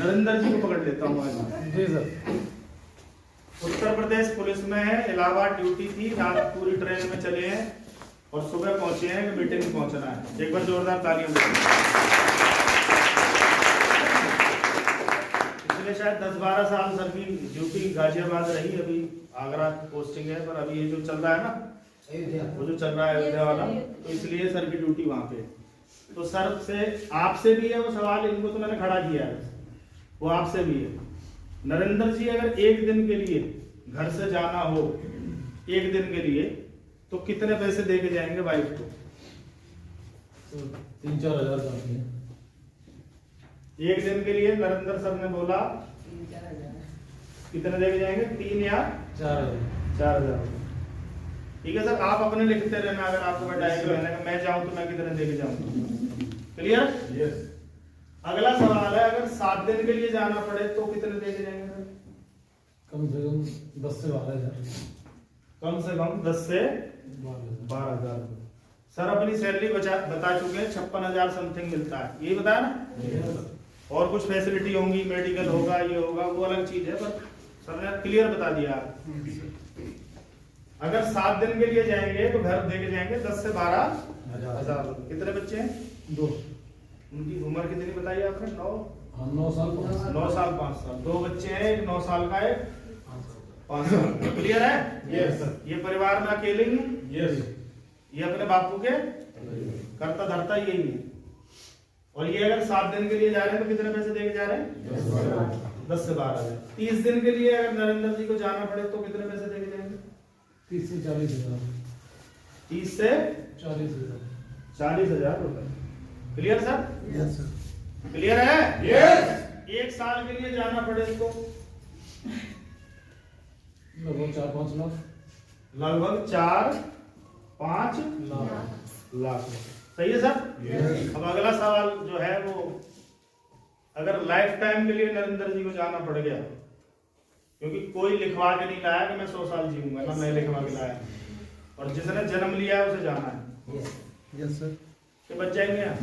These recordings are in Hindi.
नरेंद्र जी को पकड़ लेता हूँ आज। जी सर। उत्तर प्रदेश पुलिस में है, इलाहाबाद ड्यूटी थी, रात पूरी ट्रेन में चले हैं और सुबह पहुंचे हैं कि मीटिंग में पहुंचना है। एक बार जोरदार तालियां बजाइए। पिछले शायद 10-12 साल सर की ड्यूटी गाजियाबाद रही, अभी आगरा पोस्टिंग है, पर अभी ये जो चल रहा है ना, वो जो चल रहा है अयोध्या वाला, तो इसलिए सर की ड्यूटी वहां पे। तो सर से आपसे भी है वो सवाल, इनको तो मैंने खड़ा किया है, वो आपसे भी है। नरेंद्र जी अगर एक दिन के लिए घर से जाना हो, एक दिन के लिए, तो कितने पैसे दे के जाएंगे वाइफ को? 3-4 हज़ार काफी है। एक दिन के लिए नरेंद्र सर ने बोला कितने दे के जाएंगे? 3 या 4 हजार। ठीक है सर, आप अपने लिखते रहना, अगर आपको बताएगा रहने का मैं जाऊं तो मैं कितने दे के जाऊं। क्लियर? यस। अगला सवाल है, अगर 7 दिन के लिए जाना पड़े तो कितने दे के जाएंगे? कम से कम 10 से 12 हज़ार। कम से कम 10 से 12 हजार। सर अपनी सैलरी बता चुके हैं, 56,000 समथिंग मिलता है, यही बताया ना? और कुछ फैसिलिटी होंगी, मेडिकल होगा, ये होगा, वो अलग चीज है, पर सर ने क्लियर बता दिया। अगर 7 दिन के लिए जाएंगे तो घर दे के जाएंगे 10 से 12 हजार। कितने बच्चे हैं? 2। उनकी उम्र कितनी बताई आपने? 9 साल 5 साल। 9 साल 5 साल। 2 बच्चे हैं, एक 9 साल का, एक 5 साल। क्लियर है? Yes sir. ये परिवार में अकेले ही? यस। ये अपने बापू के करता धरता यही है। और ये अगर 7 दिन के लिए जा रहे हैं तो कितने पैसे देके जा रहे हैं? 10 से 12 हजार। 30 दिन के लिए अगर नरेंद्र जी को जाना पड़े तो कितने पैसे देके जाएंगे? 30 से 40 हज़ार। 30 से 40 हजार रुपए। Clear sir? Yes sir. Clear है? यस। 1 साल के लिए जाना पड़े तो लगभग 4-5 लाख। लगभग 4-5 लाख। सही है सर? यस। अब अगला सवाल जो है वो, अगर लाइफ टाइम के लिए नरेंद्र जी को जाना पड़ गया, क्योंकि कोई लिखवा के नहीं लाया कि मैं 100 साल जीऊंगा ना, मैं लिखवा के लाया, और जिसने जन्म लिया है उसे जाना है। Yes sir. तो बच जाएंगे आप?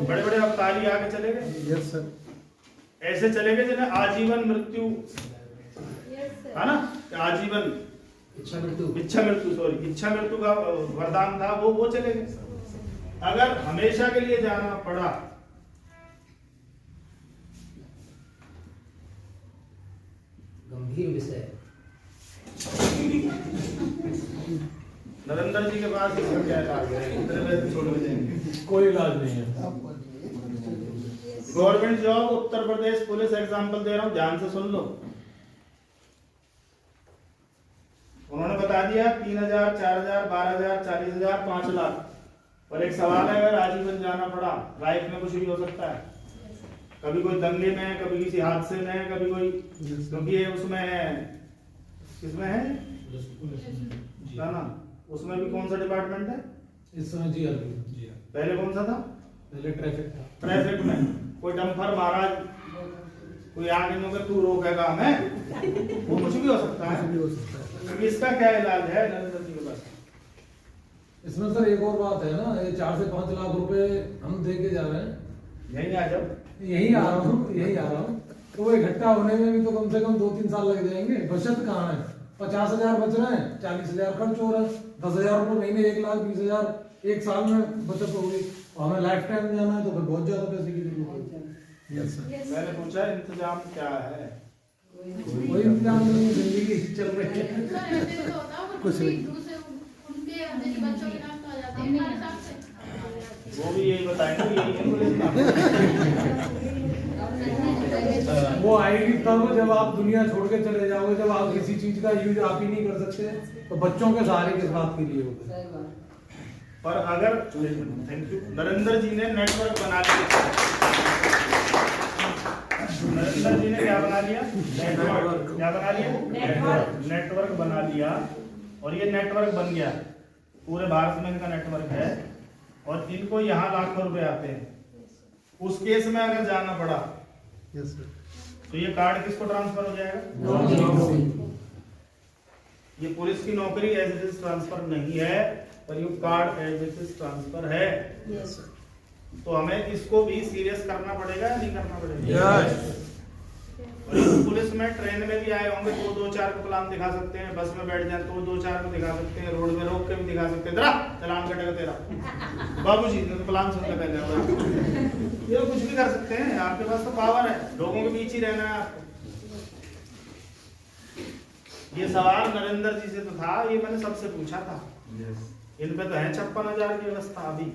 बड़े बड़े अवतारी आके चले गए? Yes sir. ऐसे चले गए जिन्हें आजीवन मृत्यु है ना, आजीवन इच्छा मृत्यु का वरदान था, वो चले गए। अगर हमेशा के लिए जाना पड़ा, गंभीर विषय। नरेंद्र जी के पास इसका क्या इलाज है? कितने पैसे छोड़ के जाएंगे? कोई इलाज नहीं है। Government job, Uttar Pradesh police example दे रहा हूं, ध्यान से सुन लो। उन्होंने बता दिया 3,000, 4,000, 12,000, 40,000, 5 लाख। पर एक सवाल है, अगर आजीवन जाना पड़ा, लाइफ में कुछ भी हो सकता है। कभी कोई दंगे में, कभी किसी हादसे में, कभी कोई, क्योंकि ये उसमें है, किसमें है ना, उसमें भी कौन सा डिपार्टमेंट है इस समय? जी। पहले कौन सा था? पहले ट्रैफिक था। ट्रैफिक में कोई डंपर महाराज कोई आगे में तू रोकेगा हमें, वो कुछ भी हो सकता है। इसका क्या इलाज है नरेंद्र जी के पास? इसमें सर एक और बात है ना, ये 4 से 5 लाख रुपए हम दे के जा रहे हैं। यही आ जाओ। यही आ रहा हूँ। तो वो इकट्ठा होने में भी तो कम से कम 2-3 साल लग जाएंगे। बचत कहाँ है? 50,000 बच रहे हैं, 40,000 खर्च हो रहा है, 10,000 रुपये महीने, 1,20,000 एक साल में बचत हो गई। और हमें लाइफ टाइम जाना है तो फिर बहुत ज्यादा पैसे की जरूरत है। Yes sir. मैंने पूछा इंतजाम क्या है? कोई इंतजाम नहीं, जिंदगी चल रही है। कुछ नहीं। वो भी यही बताएंगे, यही इनको वो आएगी तब जब आप दुनिया छोड़ के चले जाओगे, जब आप किसी चीज का यूज आप ही नहीं कर सकते, तो बच्चों के सहारे किस बात के लिए होगा? पर अगर, थैंक यू, नरेंद्र जी ने नेटवर्क बना लिया। नरेंद्र जी ने क्या बना लिया? नेटवर्क। क्या बना लिया? नेटवर्क बना लिया। और ये नेटवर्क बन गया, पूरे भारत में इनका नेटवर्क है, और इनको यहाँ लाखों रुपए आते हैं। उस केस में अगर जाना पड़ा, यस सर, तो ये कार्ड किसको ट्रांसफर हो जाएगा? ये पुलिस की नौकरी एज इट इज ट्रांसफर नहीं है, पर ये card as it is transfer है। यस। तो हमें इसको भी सीरियस करना पड़ेगा या नहीं करना पड़ेगा? यस। और ये पुलिस में ट्रेन में भी आए होंगे तो 2-4 को प्लान दिखा सकते हैं, बस में बैठ जाए तो 2-4 को दिखा सकते हैं, रोड में रोक के भी दिखा सकते हैं, तेरा चलान कटेगा तेरा बाबूजी ने तो प्लान सुन के पहले ये कुछ भी कर सकते हैं, आपके पास तो पावर है, लोगों के बीच ही रहना है आपको। ये सवाल नरेंद्र जी से तो था, ये मैंने सबसे पूछा था। इन पे तो है 56,000 की व्यवस्था अभी।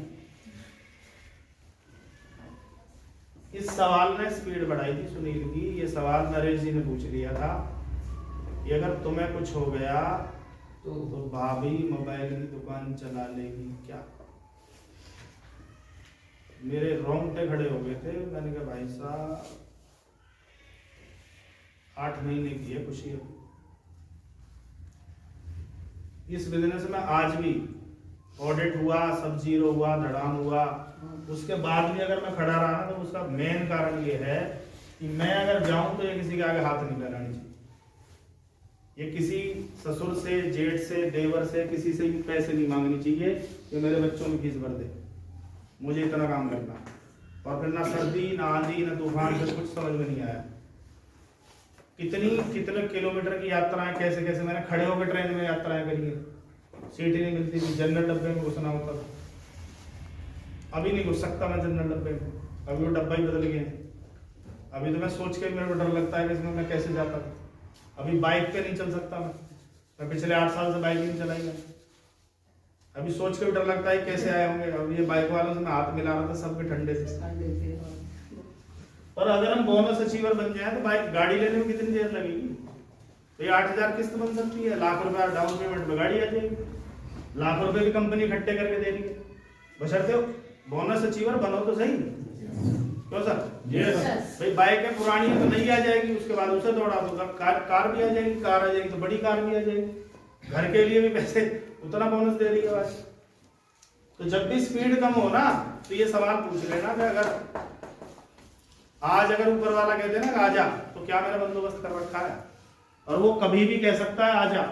इस सवाल ने स्पीड बढ़ाई थी सुनील की। ये सवाल नरेश जी ने पूछ लिया था कि अगर तुम्हें कुछ हो गया तो भाभी मोबाइल की दुकान चला लेगी क्या? मेरे रोंगटे खड़े हो गए थे। मैंने कहा भाई साहब 8 महीने की है खुशी अभी। इस बिजनेस में आज भी ऑडिट हुआ, सब जीरो हुआ, धड़ाम हुआ, उसके बाद भी अगर मैं खड़ा रहा तो उसका मेन कारण ये है कि मैं अगर जाऊं तो ये किसी के आगे हाथ नहीं फैलानी चाहिए। ये किसी ससुर से, जेठ से, देवर से, किसी से भी पैसे नहीं मांगनी चाहिए कि मेरे बच्चों की फीस भर दे। मुझे इतना काम करना, और फिर ना सर्दी, ना आंधी, ना तूफान, फिर कुछ समझ में नहीं आया। कितने किलोमीटर की यात्राएं, कैसे कैसे मैंने खड़े होकर ट्रेन में यात्राएं करी है। सीट ही नहीं मिलती थी, जनरल डब्बे में घुसना होता था। अभी नहीं घुस सकता मैं जनरल डब्बे में, अभी वो डब्बा ही बदल गया है। अभी तो मैं सोच के मेरे को डर लगता है कि इसमें मैं कैसे जाता था। अभी बाइक पे नहीं चल सकता मैं पिछले 8 साल से बाइक नहीं चलाई है। अभी सोच के भी डर लगता है कैसे आए होंगे। अब ये बाइक वालों से मैं हाथ मिला रहा था, सबके ठंडे थे। और अगर हम बोनस अचीवर बन जाए तो बाइक गाड़ी लेने में कितनी देर लगेगी? तो ये 8,000 किस्त बन सकती है, लाख रुपया डाउन पेमेंट में गाड़ी आ जाएगी, लाख रुपए भी कंपनी इकट्ठे करके दे रही है। बशर्ते बोनस अचीवर बनो तो सही। क्यों सर? यस। भाई बाइक है पुरानी है तो नहीं आ जाएगी, उसके बाद उसे दौड़ा दो, कार भी आ जाएगी, कार आ जाएगी तो बड़ी कार भी आ जाएगी। घर के लिए भी पैसे उतना बोनस दे रही है भाई। तो जब भी स्पीड कम हो ना तो ये सवाल पूछ लेना कि अगर आज अगर ऊपर वाला कहते ना आजा, तो क्या मेरा बंदोबस्त कर रखा है? और वो कभी भी कह सकता है आजा,